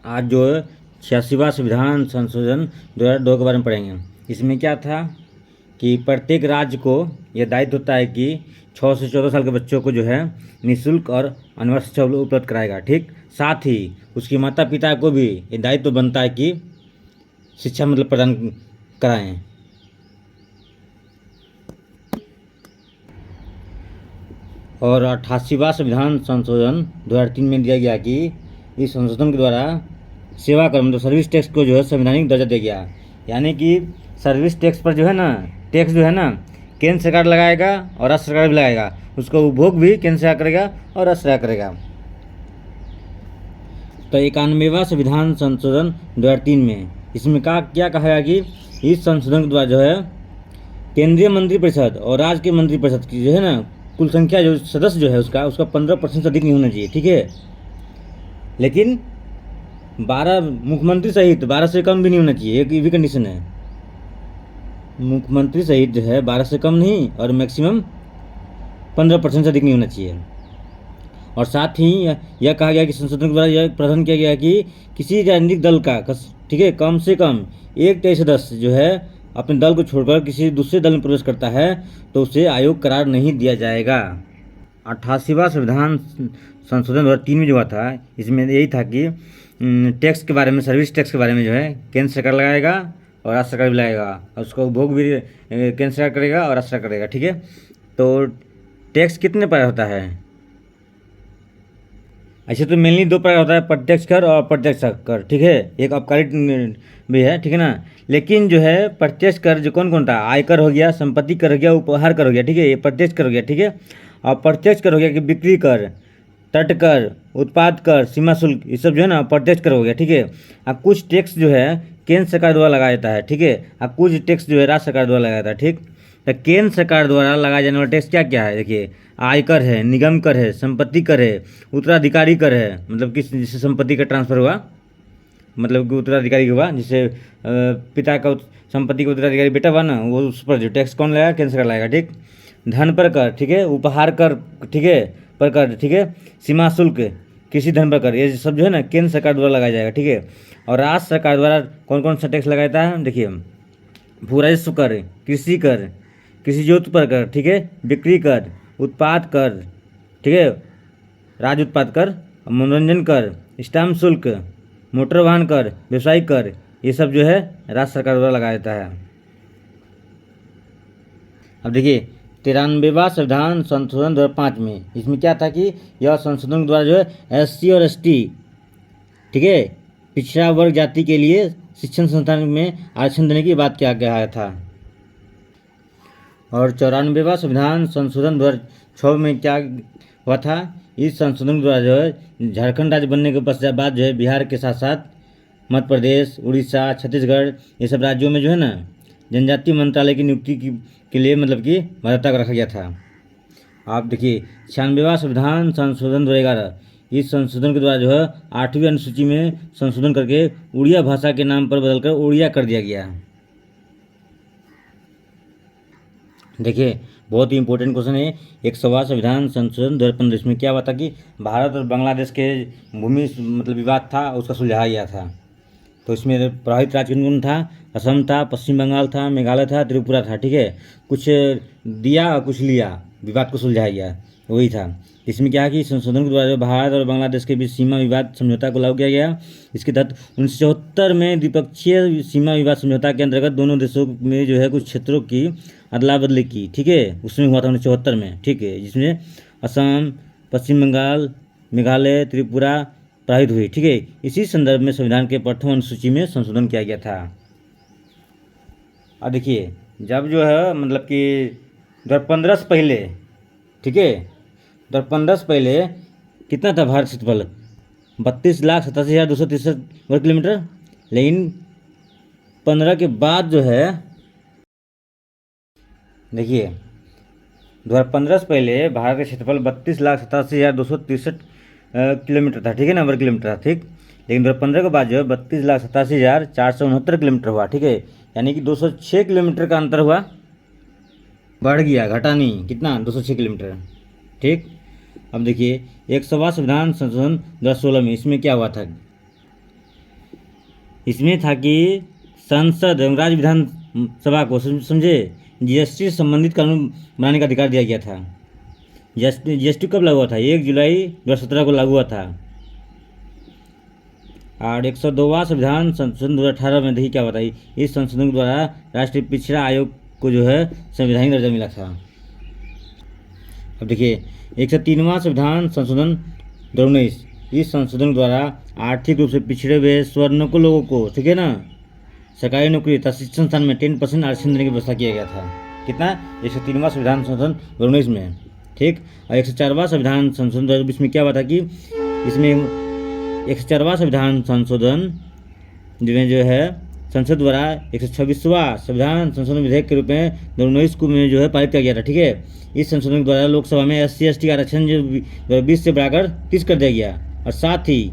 आज जो 86वां संविधान संशोधन 2002 के बारे में पढ़ेंगे। इसमें क्या था कि प्रत्येक राज्य को यह दायित्व होता है कि 6 से 14 साल के बच्चों को जो है निःशुल्क और अनिवार्य शिक्षा उपलब्ध कराएगा। ठीक, साथ ही उसके माता पिता को भी ये दायित्व बनता है कि शिक्षा मतलब प्रदान कराएं। और 88वां संविधान संशोधन 2003 में दिया गया कि इस संशोधन के द्वारा सेवा कर मतलब सर्विस टैक्स को जो है संवैधानिक दर्जा दिया गया। यानी कि सर्विस टैक्स पर जो है ना, टैक्स जो है ना केंद्र सरकार लगाएगा और राज्य सरकार भी लगाएगा, उसका उपभोग भी केंद्र सरकार करेगा और राज्य सरकार करेगा। तो 91वां संविधान संशोधन 2003 में इसमें क्या कहा गया कि इस संशोधन के द्वारा जो है केंद्रीय मंत्रिपरिषद और राज्य के मंत्रिपरिषद की जो है ना कुल संख्या जो सदस्य जो है उसका 15% से अधिक नहीं होना चाहिए। ठीक है, लेकिन 12 मुख्यमंत्री सहित 12 से कम भी नहीं होना चाहिए, एक ये भी कंडीशन है। मुख्यमंत्री सहित जो है 12 से कम नहीं और मैक्सिमम 15% से अधिक नहीं होना चाहिए। और साथ ही यह कहा गया कि संशोधन के द्वारा यह प्रावधान किया गया कि किसी राजनीतिक दल का ठीक है कम से कम एक तिहाई सदस्य जो है अपने दल को छोड़कर किसी दूसरे दल में प्रवेश करता है तो उसे आयोग करार नहीं दिया जाएगा। 88वां संविधान संशोधन 2003 में जो हुआ था इसमें यही था कि टैक्स के बारे में, सर्विस टैक्स के बारे में जो है केंद्र सरकार लगाएगा और राज्य सरकार भी लगाएगा और उसका उपभोग भी केंद्र सरकार करेगा और राज्य सरकार करेगा। ठीक है, तो टैक्स कितने प्रकार होता है? ऐसे तो मेनली 2 प्रकार होता है, प्रत्यक्ष कर और अप्रत्यक्ष कर। ठीक है, एक आबकारी भी है, ठीक है ना। लेकिन जो है प्रत्यक्ष कर जो कौन कौन था, आयकर हो गया, संपत्ति कर हो गया, उपहार कर हो गया। ठीक है, ये प्रत्यक्ष कर हो गया। ठीक है, और प्रत्यक्ष कर हो गया कि बिक्री कर, तट कर, उत्पाद कर, सीमा शुल्क, ये सब जो है ना प्रत्यक्ष कर हो गया। ठीक है, अब कुछ टैक्स जो है केंद्र सरकार द्वारा लगाया जाता है। ठीक है, अब कुछ टैक्स जो है राज्य सरकार द्वारा लगाया जाता है। ठीक, तो केंद्र सरकार द्वारा लगाए जाने वाला टैक्स क्या क्या है? देखिए, आयकर है, निगम कर है, संपत्ति कर है, उत्तराधिकारी कर है, मतलब किस जिससे संपत्ति का ट्रांसफर हुआ, मतलब कि उत्तराधिकारी हुआ, जिससे पिता का संपत्ति का उत्तराधिकारी बेटा हुआ ना, वो उस पर जो टैक्स कौन लगाएगा? केंद्र सरकार लगाएगा। ठीक, धन पर कर, ठीक है, उपहार कर, ठीक है, पर कर, ठीक है, सीमा शुल्क, कृषि धन पर कर, ये सब जो है ना केंद्र सरकार द्वारा लगाया जाएगा। ठीक है, और राज्य सरकार द्वारा कौन कौन सा टैक्स लगाता है? देखिए, भू राजस्व कर, कृषि कर, कृषि जोत पर कर, ठीक है, बिक्री कर, उत्पाद कर, ठीक है, राज्य उत्पाद कर, मनोरंजन कर, स्टाम्प शुल्क, मोटर वाहन कर, व्यवसायिक कर, ये सब जो है राज्य सरकार द्वारा लगाया जाता है। अब देखिए 93वां संविधान संशोधन 2005 में इसमें क्या था कि यह संशोधन के द्वारा जो है SC और ST, ठीक है, पिछड़ा वर्ग जाति के लिए शिक्षण संस्थान में आरक्षण देने की बात किया गया था। और 94वां संविधान संशोधन 2006 में क्या हुआ था? इस संशोधन द्वारा जो है झारखंड राज्य बनने के पश्चात जो है बिहार के साथ साथ मध्य प्रदेश, उड़ीसा, छत्तीसगढ़, ये सब राज्यों में जो है ना जनजातीय मंत्रालय की नियुक्ति के लिए मतलब कि बाध्यता को रखा गया था। आप देखिए 96वां संविधान संशोधन 2011, इस संशोधन के द्वारा जो है 8वीं अनुसूची में संशोधन करके उड़िया भाषा के नाम पर बदलकर उड़िया कर दिया गया। देखिए बहुत ही इंपॉर्टेंट क्वेश्चन है। 100वां संविधान संशोधन 2015, इसमें क्या हुआ था कि भारत और बांग्लादेश के भूमि मतलब विवाद था, उसका सुलझाया गया था। तो इसमें प्रभावित राज्य कौन था? असम था, पश्चिम बंगाल था, मेघालय था, त्रिपुरा था। ठीक है, कुछ दिया और कुछ लिया, विवाद को सुलझाया गया, वही था। इसमें क्या है कि संशोधन के द्वारा भारत और बांग्लादेश के बीच सीमा विवाद समझौता को लागू किया गया। इसके तहत 1974 में द्विपक्षीय सीमा विवाद समझौता के अंतर्गत दोनों देशों में जो है कुछ क्षेत्रों की अदला बदली की। ठीक है, उसमें हुआ था 1974 में। ठीक है, जिसमें असम, पश्चिम बंगाल, मेघालय, त्रिपुरा प्रभावित हुई। ठीक है, इसी संदर्भ में संविधान के प्रथम अनुसूची में संशोधन किया गया था। अब देखिए, जब जो है मतलब कि 2015 से पहले, ठीक है, 2015 से पहले कितना था भारत क्षेत्रफल? 32,87,263 वर्ग किलोमीटर। लेकिन 15 के बाद जो है देखिए 2015 से पहले भारत का क्षेत्रफल 32,87,263 किलोमीटर था। ठीक है ना, वर्ग किलोमीटर था। ठीक, लेकिन 2015 के बाद जो है 32,87,469 किलोमीटर हुआ। ठीक है, यानी कि 206 किलोमीटर का अंतर हुआ, बढ़ गया, घटा नहीं। कितना? 206 किलोमीटर। ठीक, अब देखिए 100वां संविधान संशोधन 2016 में इसमें क्या हुआ था? इसमें था कि संसद एवं राज्य विधानसभा को समझे जीएसटी से संबंधित कानून बनाने का अधिकार दिया गया था। जीएसटी कब लागू हुआ था? 1 जुलाई 2017 को लागू हुआ था। और 102वां संविधान संशोधन 2018 में देखिए क्या हुआ था। इस संशोधन द्वारा राष्ट्रीय पिछड़ा आयोग को जो है संवैधानिक दर्जा मिला था। अब देखिए 103वां संविधान संशोधन 2019, इस संशोधन द्वारा आर्थिक रूप से पिछड़े हुए स्वर्ण को लोगों को, ठीक है ना, सरकारी नौकरी तथा शिक्षण संस्थान में 10% आरक्षण देने की व्यवस्था किया गया था। कितना? 103वां संविधान संशोधन 2019 में, ठीक। और 104वां संविधान संशोधन 2020 में क्या हुआ था कि इसमें 104वां संविधान संशोधन जिन्हें जो है संसद द्वारा 126वां संविधान संशोधन विधेयक के रूप में 2019 को में जो है पारित किया गया था, ठीक है। इस संशोधन के द्वारा लोकसभा में SC/ST का आरक्षण जो 20 से बढ़ाकर 30 कर दिया गया। और साथ ही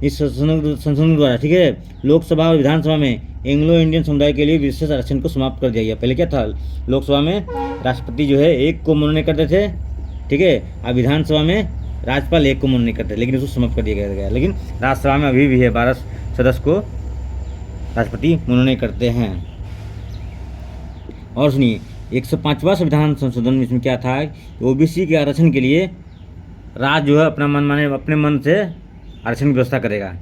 इस संशोधन द्वारा, ठीक है, लोकसभा और विधानसभा में एंग्लो इंडियन समुदाय के लिए विशेष आरक्षण को समाप्त कर दिया गया। पहले क्या था, लोकसभा में राष्ट्रपति जो है 1 को मनोनीत करते थे, ठीक है, और विधानसभा में राज्यपाल 1 को मनोनीत करते, लेकिन उसको समाप्त कर दिया गया। लेकिन राज्यसभा में अभी भी है 12 सदस्य को राष्ट्रपति मनोनीत करते हैं। और सुनिए 105वां संविधान संशोधन, इसमें क्या था, OBC के आरक्षण के लिए राज्य जो है अपना मन माने अपने मन से आरक्षण की व्यवस्था करेगा।